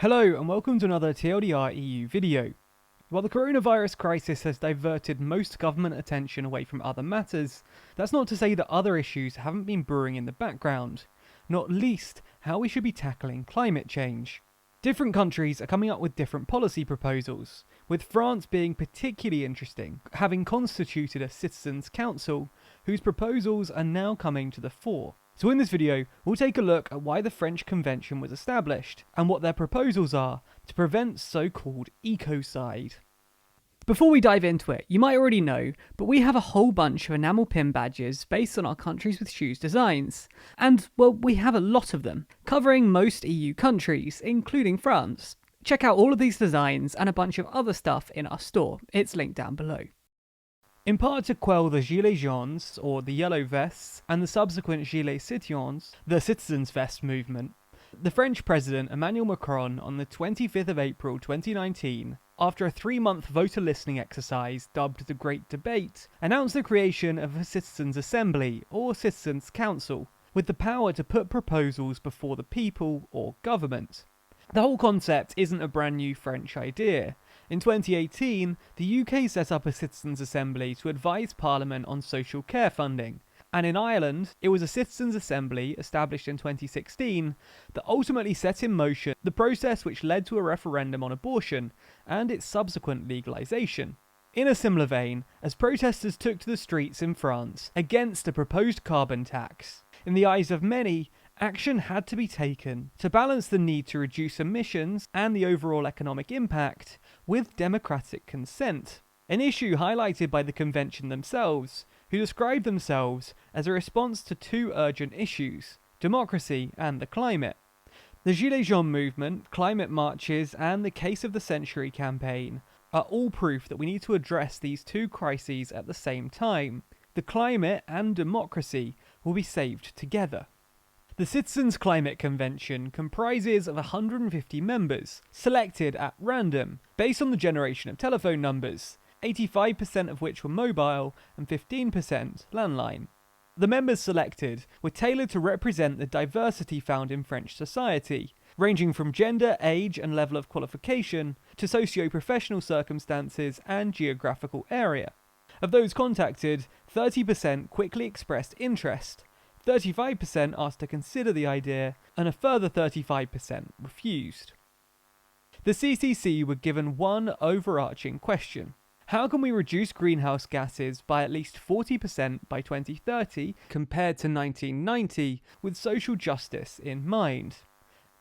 Hello and welcome to another TLDR EU video. While the coronavirus crisis has diverted most government attention away from other matters, that's not to say that other issues haven't been brewing in the background, not least how we should be tackling climate change. Different countries are coming up with different policy proposals, with France being particularly interesting, having constituted a Citizens' Council whose proposals are now coming to the fore. So in this video, we'll take a look at why the French Convention was established, and what their proposals are to prevent so-called ecocide. Before we dive into it, you might already know, but we have a whole bunch of enamel pin badges based on our countries with shoes designs. And, well, we have a lot of them, covering most EU countries, including France. Check out all of these designs and a bunch of other stuff in our store, it's linked down below. In part to quell the Gilets jaunes, or the yellow vests, and the subsequent Gilets citoyens, the citizens' vest movement, the French President Emmanuel Macron on the 25th of April 2019, after a 3-month voter listening exercise dubbed the Great Debate, announced the creation of a Citizens' Assembly, or Citizens' Council, with the power to put proposals before the people, or government. The whole concept isn't a brand new French idea. In 2018, the UK set up a Citizens' Assembly to advise Parliament on social care funding, and in Ireland, it was a Citizens' Assembly established in 2016 that ultimately set in motion the process which led to a referendum on abortion and its subsequent legalisation. In a similar vein, as protesters took to the streets in France against a proposed carbon tax, in the eyes of many, action had to be taken to balance the need to reduce emissions and the overall economic impact with democratic consent, an issue highlighted by the convention themselves, who described themselves as a response to two urgent issues, democracy and the climate. The Gilets jaunes movement, climate marches, and the Case of the Century campaign are all proof that we need to address these two crises at the same time. The climate and democracy will be saved together. The Citizens' Climate Convention comprises of 150 members, selected at random, based on the generation of telephone numbers, 85% of which were mobile and 15% landline. The members selected were tailored to represent the diversity found in French society, ranging from gender, age and level of qualification to socio-professional circumstances and geographical area. Of those contacted, 30% quickly expressed interest, 35% asked to consider the idea, and a further 35% refused. The CCC were given one overarching question. How can we reduce greenhouse gases by at least 40% by 2030 compared to 1990 with social justice in mind?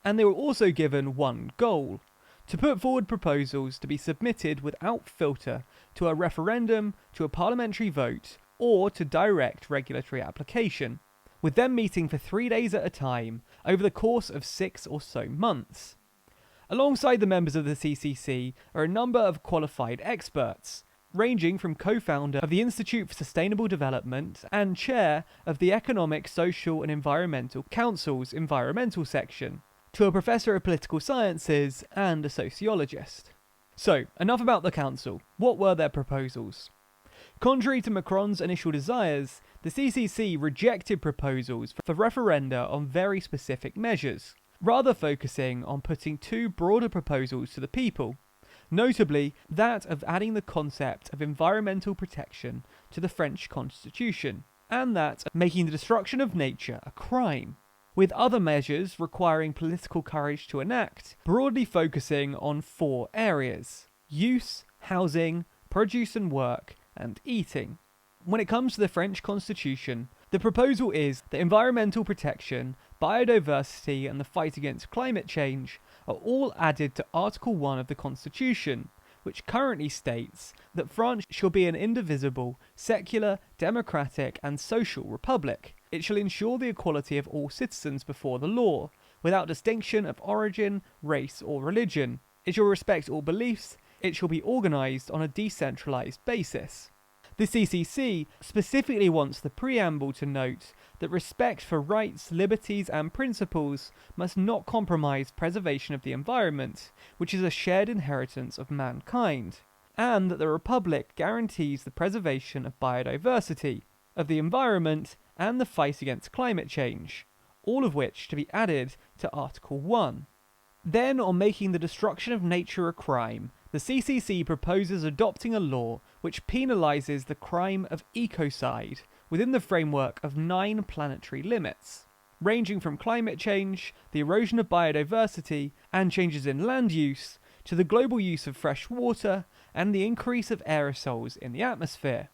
And they were also given one goal: to put forward proposals to be submitted without filter to a referendum, to a parliamentary vote, or to direct regulatory application, with them meeting for 3 days at a time over the course of 6 or so months. Alongside the members of the CCC are a number of qualified experts, ranging from co-founder of the Institute for Sustainable Development and chair of the Economic, Social and Environmental Council's Environmental Section, to a professor of political sciences and a sociologist. So, enough about the council. What were their proposals? Contrary to Macron's initial desires, the CCC rejected proposals for referenda on very specific measures, rather focusing on putting two broader proposals to the people, notably that of adding the concept of environmental protection to the French Constitution, and that of making the destruction of nature a crime, with other measures requiring political courage to enact, broadly focusing on 4 areas: use, housing, produce and work, and eating. When it comes to the French Constitution, the proposal is that environmental protection, biodiversity and the fight against climate change are all added to Article 1 of the Constitution, which currently states that France shall be an indivisible, secular, democratic and social republic. It shall ensure the equality of all citizens before the law, without distinction of origin, race or religion. It shall respect all beliefs. It shall be organised on a decentralised basis. The CCC specifically wants the preamble to note that respect for rights, liberties and principles must not compromise preservation of the environment, which is a shared inheritance of mankind, and that the Republic guarantees the preservation of biodiversity, of the environment and the fight against climate change, all of which to be added to Article 1. Then, on making the destruction of nature a crime, the CCC proposes adopting a law which penalises the crime of ecocide within the framework of 9 planetary limits, ranging from climate change, the erosion of biodiversity, and changes in land use, to the global use of fresh water and the increase of aerosols in the atmosphere,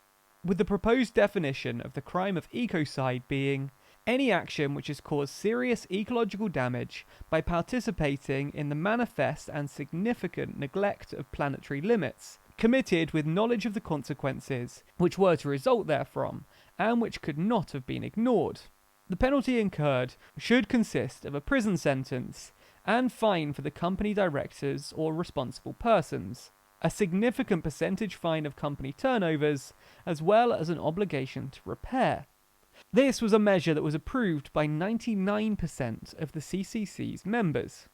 with the proposed definition of the crime of ecocide being any action which has caused serious ecological damage by participating in the manifest and significant neglect of planetary limits, committed with knowledge of the consequences which were to result therefrom, and which could not have been ignored. The penalty incurred should consist of a prison sentence and fine for the company directors or responsible persons, a significant percentage fine of company turnovers, as well as an obligation to repair. This was a measure that was approved by 99% of the CCC's members.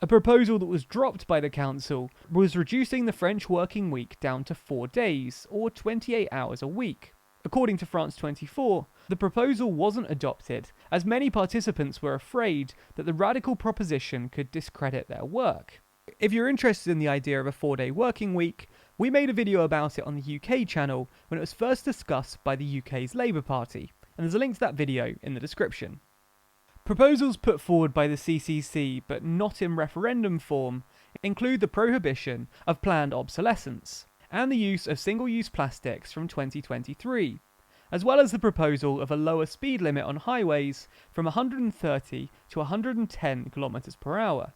A proposal that was dropped by the Council was reducing the French working week down to 4 days, or 28 hours a week. According to France 24, the proposal wasn't adopted, as many participants were afraid that the radical proposition could discredit their work. If you're interested in the idea of a 4-day working week, we made a video about it on the UK channel when it was first discussed by the UK's Labour Party, and there's a link to that video in the description. Proposals put forward by the CCC, but not in referendum form, include the prohibition of planned obsolescence, and the use of single-use plastics from 2023, as well as the proposal of a lower speed limit on highways from 130 to 110 km per hour.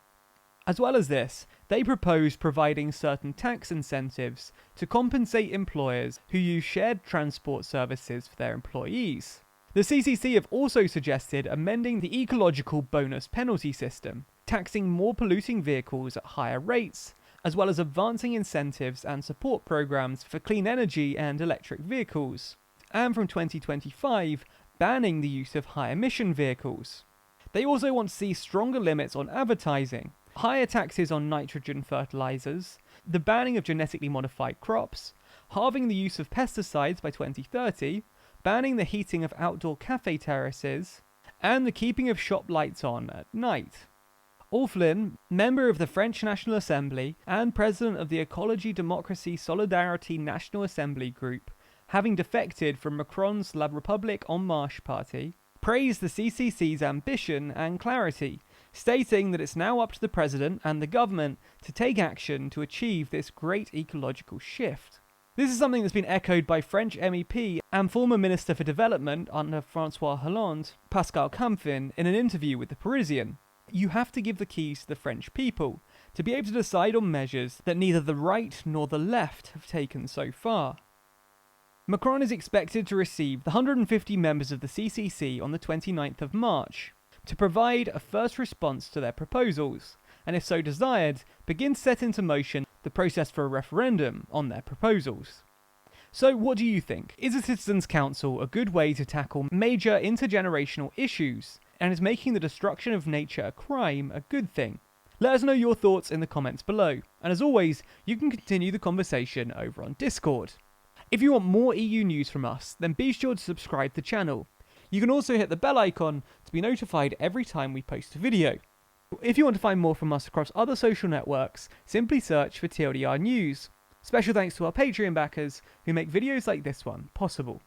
As well as this, they propose providing certain tax incentives to compensate employers who use shared transport services for their employees. The CCC have also suggested amending the ecological bonus penalty system, taxing more polluting vehicles at higher rates, as well as advancing incentives and support programs for clean energy and electric vehicles, and from 2025, banning the use of high-emission vehicles. They also want to see stronger limits on advertising, higher taxes on nitrogen fertilizers, the banning of genetically modified crops, halving the use of pesticides by 2030, banning the heating of outdoor cafe terraces, and the keeping of shop lights on at night. Orphelin, member of the French National Assembly and president of the Ecology, Democracy, Solidarity National Assembly group, having defected from Macron's La République En Marche party, praised the CCC's ambition and clarity, stating that it's now up to the president and the government to take action to achieve this great ecological shift. This is something that's been echoed by French MEP and former Minister for Development under François Hollande, Pascal Canfin, in an interview with The Parisian. You have to give the keys to the French people to be able to decide on measures that neither the right nor the left have taken so far. Macron is expected to receive the 150 members of the CCC on the 29th of March to provide a first response to their proposals, and if so desired, begin to set into motion the process for a referendum on their proposals. So what do you think? Is a Citizens' Council a good way to tackle major intergenerational issues, and is making the destruction of nature a crime a good thing? Let us know your thoughts in the comments below, and as always, you can continue the conversation over on Discord. If you want more EU news from us, then be sure to subscribe to the channel. You can also hit the bell icon to be notified every time we post a video. If you want to find more from us across other social networks, simply search for TLDR News. Special thanks to our Patreon backers who make videos like this one possible.